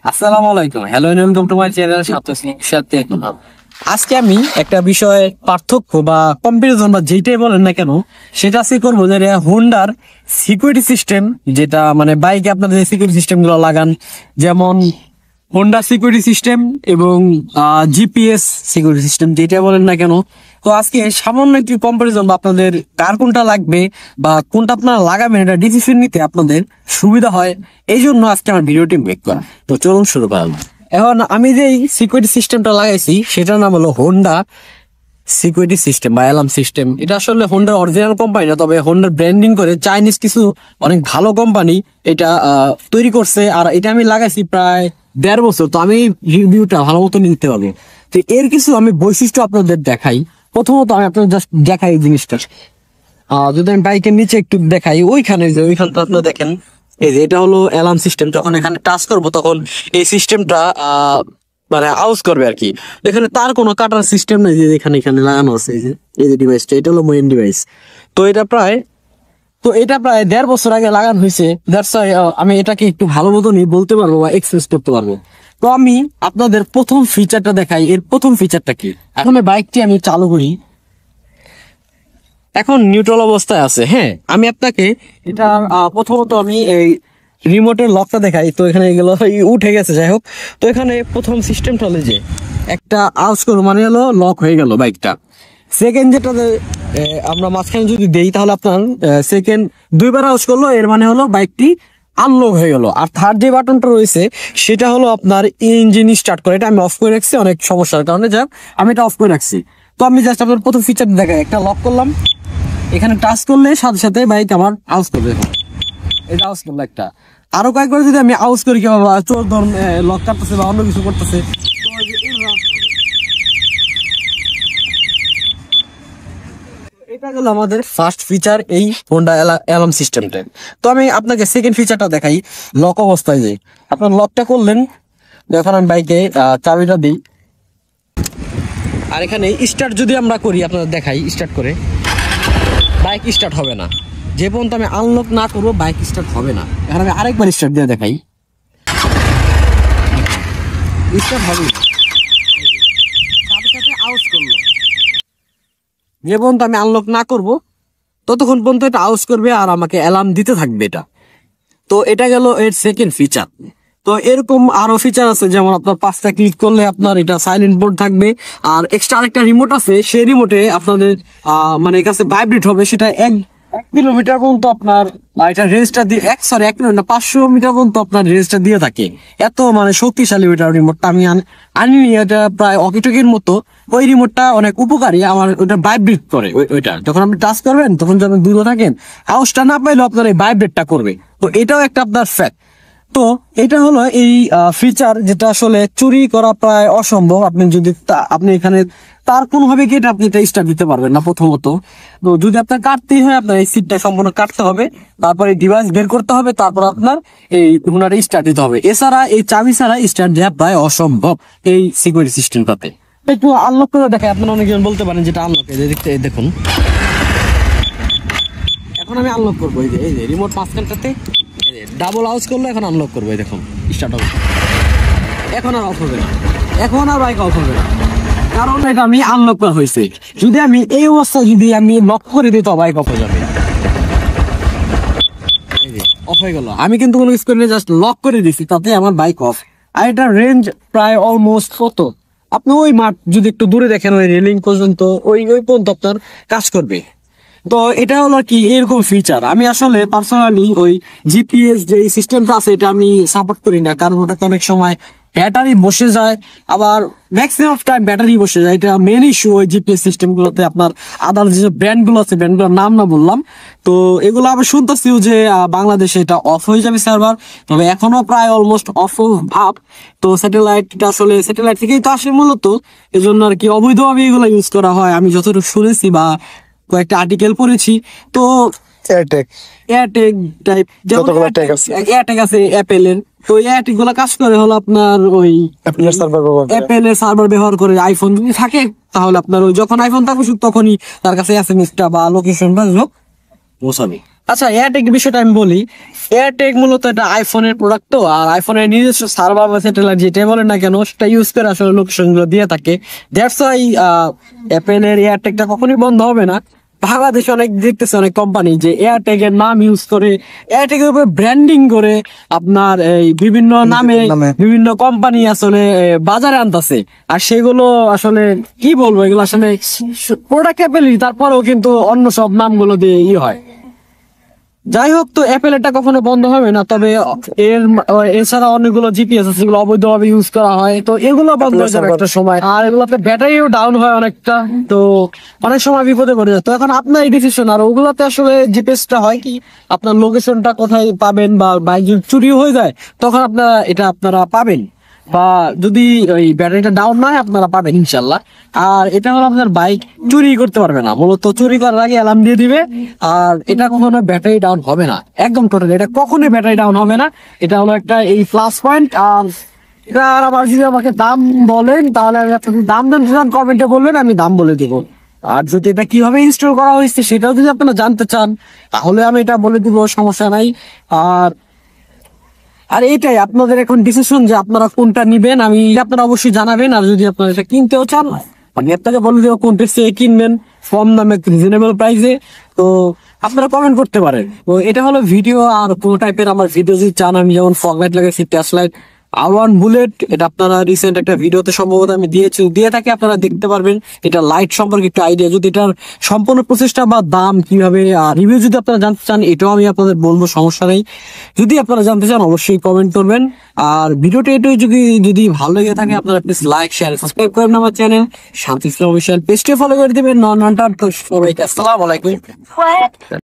আসসালামু আলাইকুম, hello and welcome to my channel সাথে। আজকে আমি একটা বিষয়ে পার্থক্য বা কম্পারিজন বা যেটাই বলেন না কেন সেটা আজকে করবো, যে হোন্ডার সিকিউরিটি সিস্টেম, যেটা মানে বাইকে আপনাদের সিকিউরিটি সিস্টেম গুলো লাগান, যেমন হোন্ডা সিকিউরিটি সিস্টেম এবং জিপিএস সিকিউরিটি সিস্টেম, যেটা বলেন না কেন। তো আজকে সামান্য একটি কম্পারিজন বা আপনাদের কার কোনটা লাগবে বা কোনটা আপনারা লাগাবেন এটা ডিসিশন নিতে আপনাদের সুবিধা হয়, এই জন্য আজকে আমার ভিডিওটি মেক করা। তো চলুন শুরু করা যাক। এখন আমি যে সিকিউরিটি সিস্টেমটা লাগাইছি সেটার নাম হলো হোন্ডা সিকিউরিটি সিস্টেম বা অ্যালার্ম সিস্টেম। এটা আসলে হোন্ডার অরিজিনাল কোম্পানি না, তবে হোন্ডার ব্র্যান্ডিং করে চাইনিজ কিছু অনেক ভালো কোম্পানি এটা তৈরি করছে। আর এটা আমি লাগাইছি প্রায় 1.5 বছর, তো আমি রিভিউটা ভালো মতো নিতে পারবো। তো এর কিছু আমি বৈশিষ্ট্য আপনাদের দেখাই। প্রথমত আমি আপনাদের জাস্ট দেখাই এই জিনিসটা। যদি আমি বাইকের নিচে একটু দেখাই, ওইখানটা আপনারা দেখেন, এই যে এটা হলো অ্যালার্ম সিস্টেম। যখন এখানে টাচ করবো তখন এই সিস্টেমটা মানে আউজ করবে আর কি। এখানে তার কোনো কাটার সিস্টেম নেই, যে এখানে এখানে লাগানো আছে। এই যে ডিভাইসটা, এটা হলো মেইন ডিভাইস। তো এটা প্রায় 1.5 বছর আগে লাগানো হয়েছে। দ্যাটস ওয়াই আমি এটাকে একটু ভালো মতনই বলতে পারবো বা এক্সপ্রেস করতে পারবো। তো আমি আপনাদের প্রথম ফিচারটা দেখাই। এর প্রথম ফিচারটা কি, এখন বাইকটি আমি চালু করি, এখন নিউট্রাল অবস্থায় আছে। হ্যাঁ, আমি আপনাকে এটা প্রথমত আমি এই রিমোটের লকটা দেখাই। তো এখানে এগুলো উঠে গেছে, যাই হোক। তো এখানে প্রথম সিস্টেমটা হলো যে একটা আউজ করো মানে হলো লক হয়ে গেল বাইকটা। সেকেন্ড যেটা আমরা মাঝখানে যদি দেই তাহলে আপনার সেকেন্ড 2বার আউজ করলো, এর মানে হলো বাইকটি আনলক হয়ে গেল। আর থার্ড যে বাটনটা রয়েছে সেটা হলো আপনার ইঞ্জিন স্টার্ট করে। এটা আমি অফ করে রাখছি অনেক সমস্যার কারণে, যাক আমি এটা অফ করে রাখছি। তো আমি জাস্ট আপনার প্রথম ফিচার দেখাই, একটা লক করলাম, এখানে টাচ করলে সাথে সাথে বাইক আমার আউজ করবে। এটা আউজ করলো একটা। আরো কয়েকবার যদি আমি আউজ করি, কেউ চোর ধরুন লক কাটতেছে বা অন্য কিছু করতেছে, এটা হলো আমাদের ফার্স্ট ফিচার এই হোন্ডা অ্যালার্ম সিস্টেমটা। তো আমি আপনাকে সেকেন্ড ফিচারটা দেখাই। লক অবস্থায় যে আপনার লকটা করলেন, যখন আমি বাইকে চাবিটা দিই, আর এখানে স্টার্ট যদি আমরা করি, আপনাদের দেখাই স্টার্ট করে, বাইক স্টার্ট হবে না। যে পর্যন্ত আমি আনলক না করবো বাইক স্টার্ট হবে না। এখন আমি আরেকবার স্টার্ট দিয়ে দেখাই, স্টার্ট হবে না, সাথে সাথে আউজ করলো। যে পর্যন্ত আমি আনলক না করবো ততক্ষণ পর্যন্ত এটা আউজ করবে আর আমাকে অ্যালার্ম দিতে থাকবে এটা। তো এটা গেল এর সেকেন্ড ফিচার। তো এরকম আরো ফিচার আছে, যেমন আপনার 5টা ক্লিক করলে আপনার এটা সাইলেন্ট মোড থাকবে। আর এক্সট্রা আরেকটা রিমোট আছে, সেই রিমোটে আপনাদের মানে কাছে ভাইব্রেট হবে। সেটা 1 কিলোমিটার পর্যন্ত আপনার এটা রেঞ্জটা দিয়ে 1 কিলোমিটার না 500 মিটার পর্যন্ত আপনার রেঞ্জটা দিয়ে থাকে। এত মানে শক্তিশালী ওইটা রিমোটটা। আমি আনিনি, এটা প্রায় অকিটকির মতো। ওই রিমোটটা অনেক উপকারী, আমার ওটা ভাইব্রেট করে। ওইটা যখন আপনি টাচ করবেন তখন যখন দূরে থাকেন আওয়াজটা না পাইলেও আপনার এই ভাইব্রেটটা করবে। তো এটাও একটা আপনার ফ্যাক্ট। তো এটা হলো এই ফিচার, যেটা আসলে চুরি করা প্রায় অসম্ভব। আপনি যদি আপনি এখানে তার কোনোভাবে কেটে আপনি এটা স্টার্ট দিতে পারবেন না প্রথমত। তো যদি আপনার কাটতেই হয়, আপনার এই সিটটা সম্পূর্ণ কাটতে হবে, তারপরে ডিভাইস বের করতে হবে, তারপর আপনার এই হুনারে স্টার্ট দিতে হবে। এছাড়া এই চাবি ছাড়া স্টার্ট দেওয়া প্রায় অসম্ভব এই সিকিউরিটি সিস্টেমটাতে। একটু আনলক করে দেখায়, আপনারা অনেকজন বলতে পারেন যেটা আনলক, দেখুন এখন আমি আনলক করবো। এই যে রিমোট মাঝখানটাতে ডাবল আউজ করলো, এখন আনলক করবো। দেখুন স্টার্ট হবে, এখন আর অফ হবে না, এখন আর বাইক অফ হবে না, কারণ এটা আমি আনলক করা হয়েছে। যদি আমি এই অবস্থায় যদি আমি লক করে দিই তো বাইক অফ হয়ে যাবে। অফ হয়ে গেল, আমি কিন্তু কোনো কিছু করিনি, জাস্ট লক করে দিছি, তাতে আমার বাইক অফ। আর এটা রেঞ্জ প্রায় অলমোস্ট কত, আপনি ওই মাঠ যদি একটু দূরে দেখেন, ওই রেলিং পর্যন্ত ওই পর্যন্ত আপনার কাজ করবে। তো এটা হলো কি এরকম ফিচার। আমি আসলে পার্সোনালি ওই জিপিএস যে সিস্টেমটা আছে এটা আমি সাপোর্ট করি না, কারণ ওটাতে অনেক সময় ব্যাটারি বসে যায়, আবার ম্যাক্সিমাম টাইম ব্যাটারি বসে যায়। এটা মেন ইস্যু ওই জিপিএস সিস্টেম গুলোতে। আপনার আদার যে ব্র্যান্ড গুলো আছে, ব্র্যান্ড গুলোর নাম না বললাম, তো এগুলো আমি শুনতেছিও যে বাংলাদেশে এটা অফ হয়ে যাবে সার্ভার, তবে এখনো প্রায় অলমোস্ট অফ ভাব। তো স্যাটেলাইটটা আসলে স্যাটেলাইট থেকেই তো আসে মূলত, এজন্য আর কি অবৈধভাবে এগুলো ইউজ করা হয় আমি যতটুকু শুনেছি বা কয়েকটা আর্টিকেল পড়েছি। তো এয়ারটেক টাইপ এয়ারটেক আছে অ্যাপেলের, তো এয়ারটেক গুলা কাজ করে হলো আপনার ওই অ্যাপেলের সার্ভার ব্যবহার করে। আইফোন যদি থাকে তাহলে আপনার ওই যখন আইফোন থাকবে তখনই তার কাছে এসএমএস টা বা লোকেশনটা পৌঁছাবে। আচ্ছা, এয়ারটেক বিষয়টা আমি বলি। এয়ারটেক মূলত এটা আইফোনের প্রোডাক্ট, তো আর আইফোনের নিজস্ব সার্ভার বা স্যাটেলাইট যেটাই বলেন না কেন সেটা ইউজ করে আসলে লোকেশন গুলো দিয়ে থাকে। দ্যাটস ওয়াই অ্যাপেলের এয়ারটেকটা কখনোই বন্ধ হবে না। বাংলাদেশে অনেক দেখতেছে অনেক কোম্পানি যে এয়ারটেক এর নাম ইউজ করে, এয়ারটেক এর উপরে ব্র্যান্ডিং করে আপনার এই বিভিন্ন নামে বিভিন্ন কোম্পানি আসলে বাজারে আনতেছে। আর সেগুলো আসলে কি বলবো, এগুলো আসলে প্রোডাক্ট অ্যাপেলই, তারপরেও কিন্তু অন্য সব নামগুলো দিয়ে হয়। যাই হোক, তো অ্যাপেল এটা কখনো বন্ধ হবে না। তবে এছাড়া অনেকগুলো জিপিএস আছে যেগুলো অবৈধভাবে ইউজ করা হয়, তো এগুলো বন্ধ হয়ে যাবে একটা সময়। আর এগুলোতে ব্যাটারিও ডাউন হয় অনেকটা, তো অনেক সময় বিপদে পড়ে যায়। তো এখন আপনার এই ডিসিশন। আর ওগুলোতে আসলে জিপিএসটা হয় কি, আপনার লোকেশনটা কোথায় পাবেন, বা বাইক যদি চুরি হয়ে যায় তখন আপনারা পাবেন, বা যদি ওই ব্যাটারিটা ডাউন না হয় আপনারা পাবেন ইনশাল্লাহ। আর এটা হলো আপনার বাইক চুরি করতে পারবে না, মূলত চুরি করার আগে অ্যালার্ম দিয়ে দিবে। আর এটা কখনো ব্যাটারি ডাউন হবে না, একদম টোটাল এটা কখনোই ব্যাটারি ডাউন হবে না। এটা হলো একটা এই প্লাস পয়েন্ট। আর এটা আর আবার যদি আমাকে দাম বলেন তাহলে আমি আপনাকে দাম কমেন্টে বলবেন, আমি দাম বলে দিব। আর যদি এটা কিভাবে ইনস্টল করা হয়েছে সেটাও যদি আপনারা জানতে চান তাহলে আমি এটা বলে দিব, সমস্যা নাই। আর আর এটাই আপনাদের এখন ডিসিশন যে আপনারা কোনটা নিবেন, আমি আপনারা অবশ্যই জানাবেন। আর যদি আপনারা এটা কিনতেও চান আমি আপনাকে বলে দেবো কোনটা সে কিনবেন কম দামে রিজনেবল প্রাইসে, তো আপনারা কমেন্ট করতে পারেন। তো এটা হলো ভিডিও। আর কোন টাইপের আমার ভিডিও যদি চান, আমি যেমন ফগ লাইট লাগাইছি, টাচ লাইট, R1 বুলেট, এটা আপনারা রিসেন্ট একটা ভিডিওতে সম্ভবত আমি দিয়ে থাকি, আপনারা দেখতে পারবেন। এটা লাইট সম্পর্কে একটু আইডিয়া, যদি এটার সম্পূর্ণ প্রসেসটা বা দাম কিভাবে রিভিউ যদি আপনারা জানতে চান এটাও আমি আপনাদের বলবো, সমস্যা নেই। যদি আপনারা জানতে চান অবশ্যই কমেন্ট করবেন। আর ভিডিওটা এটাই যদি ভালো লেগে থাকে আপনারা প্লিজ লাইক শেয়ার সাবস্ক্রাইব করেন আমার চ্যানেল শান্তি ইসলাম অফিসিয়াল পেজটি ফলো করে দিবেন। নন সবাইকে আসসালামু আলাইকুম।